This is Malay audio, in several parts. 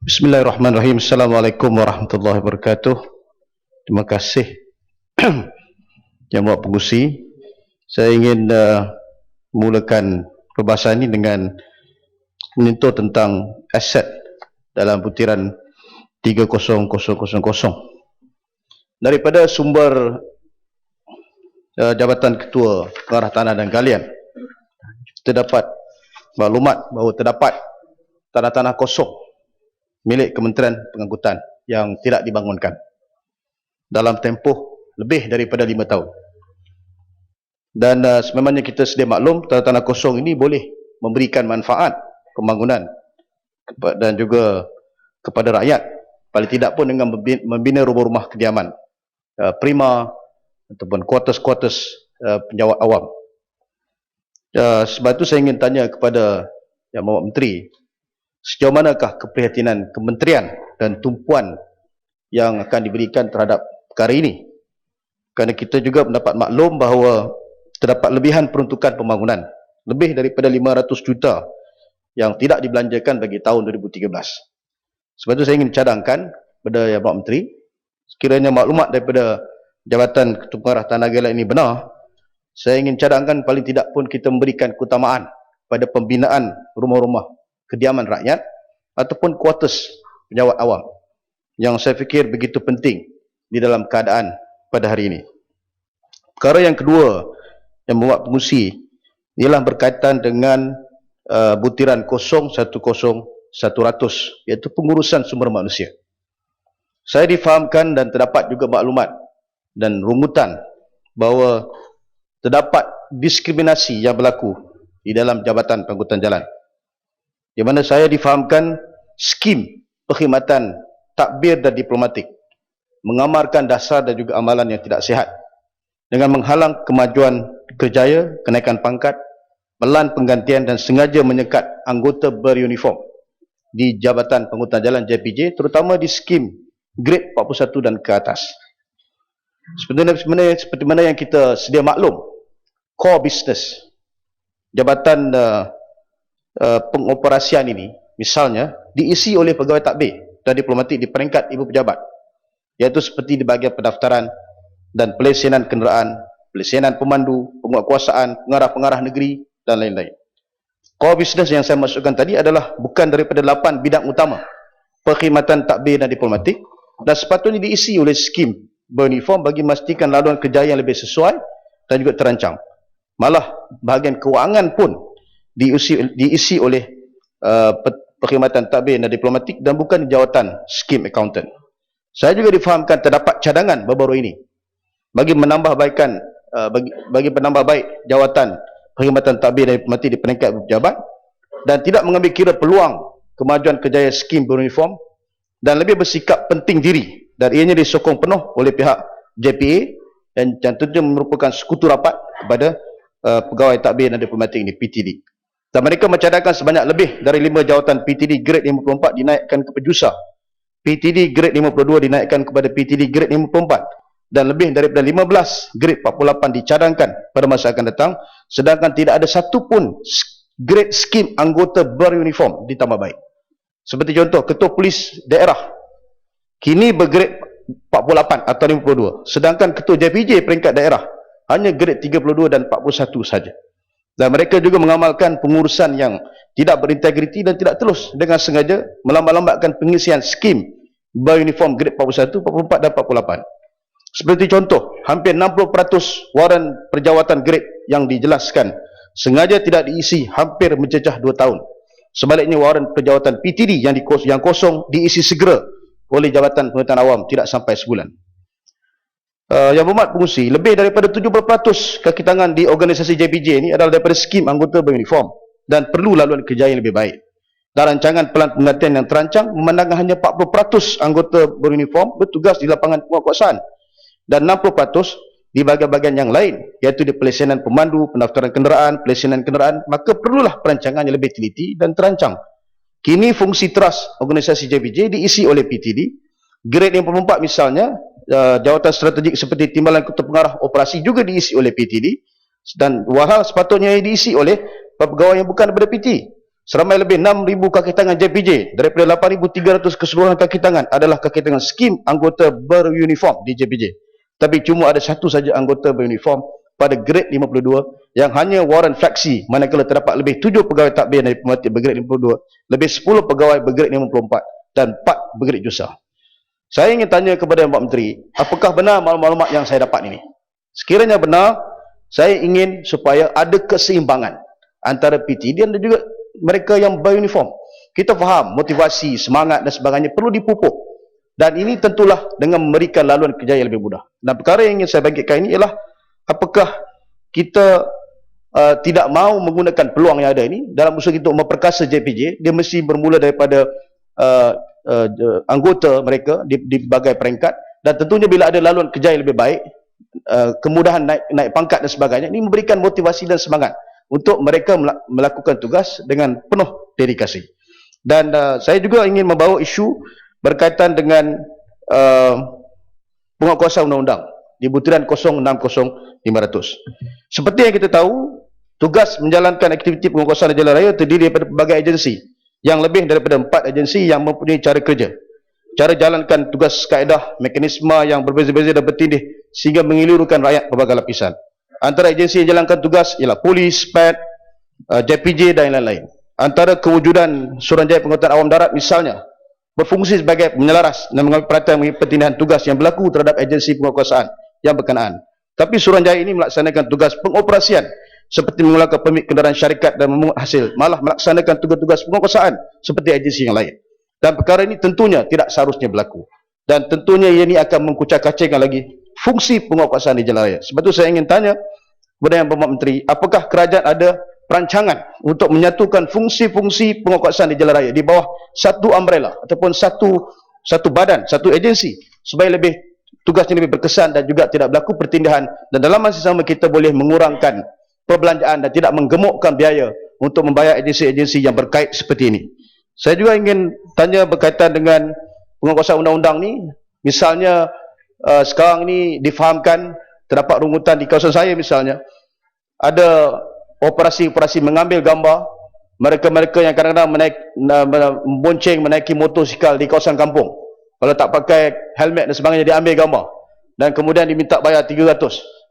Bismillahirrahmanirrahim. Assalamualaikum warahmatullahi wabarakatuh. Terima kasih Yang Muat Pengurusi. Saya ingin mulakan perbahasan ini dengan menyentuh tentang aset dalam butiran 30000. Daripada sumber Jabatan Ketua Pengarah Tanah dan Galian, kita dapat maklumat bahawa terdapat tanah-tanah kosong milik Kementerian Pengangkutan yang tidak dibangunkan dalam tempoh lebih daripada 5 tahun. Dan sememangnya kita sedia maklum, tanah-tanah kosong ini boleh memberikan manfaat pembangunan dan juga kepada rakyat, paling tidak pun dengan membina rumah-rumah kediaman prima ataupun kuartus-kuartus penjawat awam. Sebab itu saya ingin tanya kepada Yang Mohd Menteri, sejauh manakah keprihatinan kementerian dan tumpuan yang akan diberikan terhadap perkara ini? Kerana kita juga mendapat maklum bahawa terdapat lebihan peruntukan pembangunan, lebih daripada 500 juta yang tidak dibelanjakan bagi tahun 2013. Sebab itu saya ingin cadangkan kepada Yang Mohd Menteri, sekiranya maklumat daripada Jabatan Ketua Pengarah Tanah Galian ini benar, saya ingin cadangkan paling tidak pun kita memberikan keutamaan pada pembinaan rumah-rumah kediaman rakyat ataupun kuartus penjawat awam yang saya fikir begitu penting di dalam keadaan pada hari ini. Perkara yang kedua yang membuat pengurusi ialah berkaitan dengan butiran 010-100, iaitu pengurusan sumber manusia. Saya difahamkan dan terdapat juga maklumat dan rungutan bahawa terdapat diskriminasi yang berlaku di dalam Jabatan Pengangkutan Jalan, di mana saya difahamkan skim perkhidmatan takbir dan diplomatik mengamarkan dasar dan juga amalan yang tidak sihat dengan menghalang kemajuan kerjaya, kenaikan pangkat, pelan penggantian dan sengaja menyekat anggota beruniform di Jabatan Pengangkutan Jalan JPJ, terutama di skim grade 41 dan ke atas. Seperti mana yang kita sedia maklum, core business Jabatan pengoperasian ini misalnya diisi oleh pegawai takbir dan diplomatik di peringkat ibu pejabat, iaitu seperti di bahagian pendaftaran dan pelesenan kenderaan, pelesenan pemandu, penguatkuasaan, pengarah-pengarah negeri dan lain-lain. Core business yang saya maksudkan tadi adalah bukan daripada 8 bidang utama perkhidmatan takbir dan diplomatik, dan sepatutnya diisi oleh skim beruniform bagi memastikan laluan kerjaya yang lebih sesuai dan juga terancang. Malah bahagian kewangan pun diisi oleh perkhidmatan takbir dan diplomatik dan bukan jawatan skim accountant. Saya juga difahamkan terdapat cadangan baru-baru ini bagi menambahbaikan bagi penambah baik jawatan perkhidmatan takbir dan diplomatik di peringkat pejabat dan tidak mengambil kira peluang kemajuan kerjaya skim beruniform dan lebih bersikap penting diri, dan ianya disokong penuh oleh pihak JPA dan tentunya merupakan sekutu rapat kepada pegawai takbir dan diplomatik ini, PTD. Dan mereka mencadangkan sebanyak lebih dari 5 jawatan PTD grade 54 dinaikkan ke pejusa, PTD grade 52 dinaikkan kepada PTD grade 54, dan lebih daripada 15 grade 48 dicadangkan pada masa akan datang, sedangkan tidak ada satu pun grade skim anggota beruniform ditambah baik. Seperti contoh, Ketua Polis Daerah kini bergrade 48 atau 52, sedangkan Ketua JPJ peringkat daerah hanya grade 32 dan 41 saja. Dan mereka juga mengamalkan pengurusan yang tidak berintegriti dan tidak telus dengan sengaja melambat-lambatkan pengisian skim beruniform grade 41, 44 dan 48. Seperti contoh, hampir 60% waran perjawatan grade yang dijelaskan sengaja tidak diisi hampir mencecah 2 tahun. Sebaliknya waran perjawatan PTD yang kosong diisi segera oleh Jabatan Pengangkutan Awam tidak sampai sebulan. Yang berhormat pengurusi, lebih daripada 70% kaki tangan di organisasi JPJ ini adalah daripada skim anggota beruniform dan perlu laluan kerjaya yang lebih baik. Dan rancangan pelan penggantian yang terancang memandangkan hanya 40% anggota beruniform bertugas di lapangan penguatkuasaan dan 60% di bahagian-bahagian yang lain, iaitu di pelesenan pemandu, pendaftaran kenderaan, pelesenan kenderaan, maka perlulah perancangan yang lebih teliti dan terancang. Kini fungsi teras organisasi JPJ diisi oleh PTD, grade 54 misalnya, jawatan strategik seperti timbalan ketua pengarah operasi juga diisi oleh PTD, dan walhal sepatutnya diisi oleh pegawai yang bukan daripada PT. Seramai lebih 6,000 kaki tangan JPJ daripada 8,300 keseluruhan kaki tangan adalah kaki tangan skim anggota beruniform di JPJ. Tapi cuma ada satu saja anggota beruniform pada grade 52 yang hanya warrant fleksi, manakala terdapat lebih 7 pegawai takbir dari pemerhati bergrade 52, lebih 10 pegawai bergrade 54 dan 4 bergrade jusa. Saya ingin tanya kepada Pak Menteri, apakah benar maklumat-maklumat yang saya dapat ini? Sekiranya benar, saya ingin supaya ada keseimbangan antara PTD dan juga mereka yang beruniform. Kita faham motivasi, semangat dan sebagainya perlu dipupuk. Dan ini tentulah dengan memberikan laluan kerjaya yang lebih mudah. Dan perkara yang ingin saya bangkitkan ini ialah apakah kita tidak mahu menggunakan peluang yang ada ini dalam usaha kita untuk memperkasa JPJ. Dia mesti bermula daripada anggota mereka di berbagai peringkat, dan tentunya bila ada laluan kerja yang lebih baik, kemudahan naik pangkat dan sebagainya, ini memberikan motivasi dan semangat untuk mereka melakukan tugas dengan penuh dedikasi. Dan saya juga ingin membawa isu berkaitan dengan penguatkuasaan undang-undang di butiran 060500. Seperti yang kita tahu, tugas menjalankan aktiviti penguatkuasaan jalan raya terdiri daripada pelbagai agensi, yang lebih daripada 4 agensi yang mempunyai cara kerja, cara jalankan tugas, kaedah, mekanisme yang berbeza-beza dan bertindih sehingga mengelurukan rakyat berbagai lapisan. Antara agensi yang jalankan tugas ialah polis, PAT, JPJ dan lain-lain. Antara kewujudan Suruhanjaya Pengangkutan Awam Darat misalnya berfungsi sebagai menyelaras dan mengambil perhatian mengenai pertindahan tugas yang berlaku terhadap agensi penguatkuasaan yang berkenaan. Tapi Suruhanjaya ini melaksanakan tugas pengoperasian seperti mengeluarkan permit kenderaan syarikat dan memungut hasil, malah melaksanakan tugas-tugas penguatkuasaan seperti agensi yang lain. Dan perkara ini tentunya tidak seharusnya berlaku. Dan tentunya ini akan mengkucak-kacirkan lagi fungsi penguatkuasaan di jalan raya. Sebab itu saya ingin tanya kepada Yang Berhormat Menteri, apakah kerajaan ada perancangan untuk menyatukan fungsi-fungsi penguatkuasaan di jalan raya di bawah satu umbrella ataupun satu badan, satu agensi, supaya lebih tugasnya lebih berkesan dan juga tidak berlaku pertindahan, dan dalam masa sama kita boleh mengurangkan perbelanjaan dan tidak menggemukkan biaya untuk membayar agensi-agensi yang berkait seperti ini. Saya juga ingin tanya berkaitan dengan penguatkuasaan undang-undang ni. Misalnya sekarang ini difahamkan terdapat rungutan di kawasan saya, misalnya ada operasi-operasi mengambil gambar mereka-mereka yang kadang-kadang membonceng, menaiki motosikal di kawasan kampung. Kalau tak pakai helmet dan sebagainya, diambil gambar dan kemudian diminta bayar 300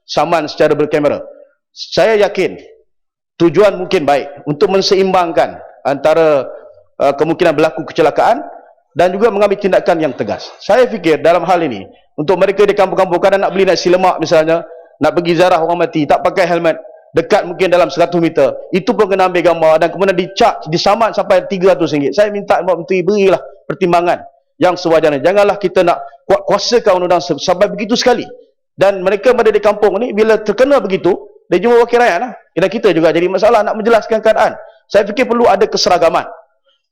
saman secara berkamera. Saya yakin tujuan mungkin baik untuk menseimbangkan antara kemungkinan berlaku kecelakaan dan juga mengambil tindakan yang tegas. Saya fikir dalam hal ini, untuk mereka di kampung-kampung kadang nak beli nasi lemak misalnya, nak pergi ziarah orang mati, tak pakai helmet, dekat mungkin dalam 100 meter, itu pun kena ambil gambar dan kemudian disaman sampai RM300. Saya minta Menteri berilah pertimbangan yang sewajarnya. Janganlah kita nak kuasakan undang-undang sampai begitu sekali. Dan mereka berada di kampung ni, bila terkena begitu, dia jumpa wakil rakyat lah. Dan kita juga jadi masalah nak menjelaskan keadaan. Saya fikir perlu ada keseragaman.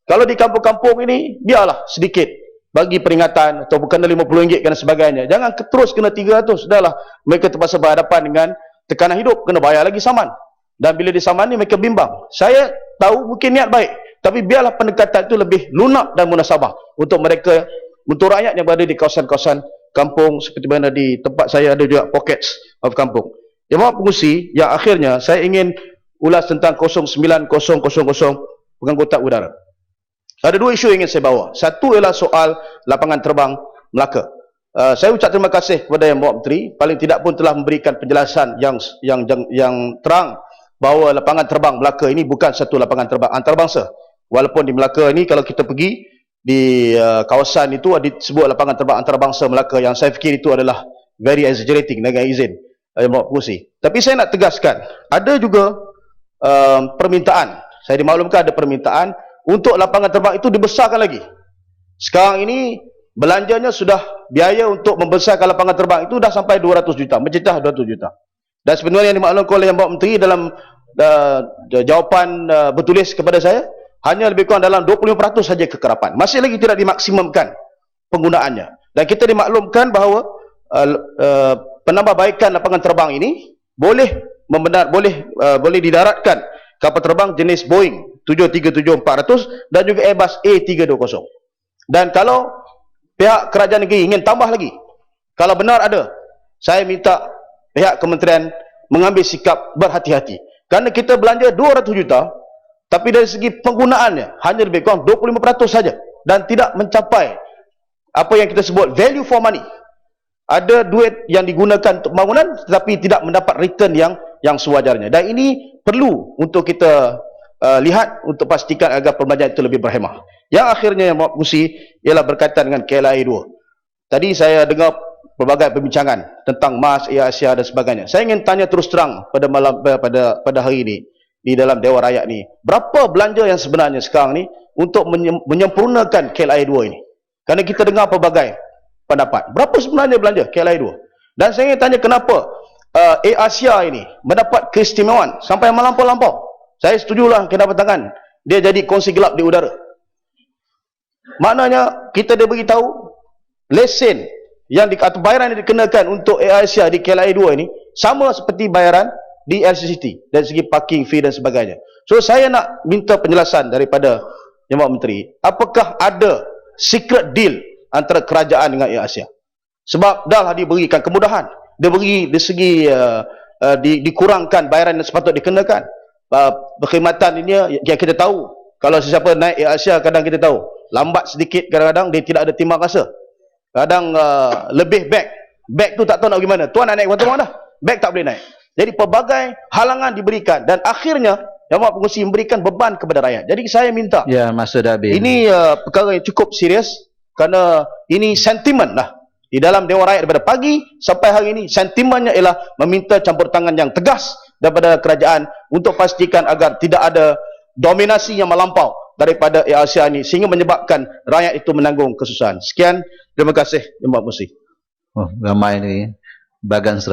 Kalau di kampung-kampung ini, biarlah sedikit bagi peringatan atau kena RM50 dan sebagainya. Jangan terus kena 300. Sudahlah, mereka terpaksa berhadapan dengan tekanan hidup, kena bayar lagi saman. Dan bila disaman ni, mereka bimbang. Saya tahu mungkin niat baik, tapi biarlah pendekatan itu lebih lunak dan munasabah untuk mereka, untuk rakyat yang berada di kawasan-kawasan kampung, seperti mana di tempat saya ada juga pockets of kampung. Yang mahu pengusi, yang akhirnya saya ingin ulas tentang 09000 pengangkutan udara. Ada dua isu yang ingin saya bawa. Satu ialah soal lapangan terbang Melaka. Saya ucap terima kasih kepada Yang Berhormat Menteri, paling tidak pun telah memberikan penjelasan yang terang bahawa lapangan terbang Melaka ini bukan satu lapangan terbang antarabangsa. Walaupun di Melaka ini, kalau kita pergi di kawasan itu disebut lapangan terbang antarabangsa Melaka, yang saya fikir itu adalah very exaggerating dengan izin Yang Berhormat Pengerusi. Tapi saya nak tegaskan, ada juga permintaan, saya dimaklumkan ada permintaan untuk lapangan terbang itu dibesarkan lagi. Sekarang ini belanjanya sudah, biaya untuk membesarkan lapangan terbang itu dah sampai 200 juta, mencecah 200 juta. Dan sebenarnya yang dimaklumkan oleh Yang Berhormat Menteri dalam jawapan bertulis kepada saya, hanya lebih kurang dalam 25% saja kekerapan. Masih lagi tidak dimaksimumkan penggunaannya. Dan kita dimaklumkan bahawa penambahbaikan lapangan terbang ini boleh didaratkan kapal terbang jenis Boeing 737-400 dan juga Airbus A320. Dan kalau pihak kerajaan negeri ingin tambah lagi, kalau benar ada, saya minta pihak kementerian mengambil sikap berhati-hati. Kerana kita belanja 200 juta Tapi dari segi penggunaannya hanya lebih kurang 25% saja dan tidak mencapai apa yang kita sebut value for money. Ada duit yang digunakan untuk pembangunan tetapi tidak mendapat return yang sewajarnya. Dan ini perlu untuk kita lihat untuk pastikan agar perbelanjaan itu lebih berhemah. Yang akhirnya yang fungsi ialah berkaitan dengan KLIA 2. Tadi saya dengar pelbagai perbincangan tentang MAS, Asia dan sebagainya. Saya ingin tanya terus terang pada hari ini di dalam Dewan Rakyat ni, berapa belanja yang sebenarnya sekarang ni untuk menyempurnakan KLIA 2 ini? Kerana kita dengar pelbagai pendapat. Berapa sebenarnya belanja KLIA 2? Dan saya ingin tanya kenapa Asia ini mendapat keistimewaan sampai melampau-lampau. Saya setujulah kedatangan dia jadi kongsi gelap di udara. Maknanya kita dia beritahu lesen yang atau bayaran yang dikenakan untuk Asia di KLIA 2 ini sama seperti bayaran di LCCT dari segi parking fee dan sebagainya. So saya nak minta penjelasan daripada Yang Menteri, apakah ada secret deal antara kerajaan dengan Asia? Sebab dah lah diberikan kemudahan, dia beri dari segi dikurangkan bayaran yang sepatutnya dikenakan. Perkhidmatan ini yang kita tahu, kalau sesiapa naik Asia kadang kita tahu lambat sedikit, kadang-kadang dia tidak ada timbang rasa, kadang lebih beg tu tak tahu nak pergi mana, tuan nak naik tuan dah, beg tak boleh naik. Jadi pelbagai halangan diberikan dan akhirnya Yang Pengerusi memberikan beban kepada rakyat. Jadi saya minta, ya, masa dah habis. Ini perkara yang cukup serius kerana ini sentimen lah di dalam Dewan Rakyat daripada pagi sampai hari ini. Sentimennya ialah meminta campur tangan yang tegas daripada kerajaan untuk pastikan agar tidak ada dominasi yang melampau daripada Asia ini sehingga menyebabkan rakyat itu menanggung kesusahan. Sekian, terima kasih Yang Pengerusi. Oh, ramai ni bagan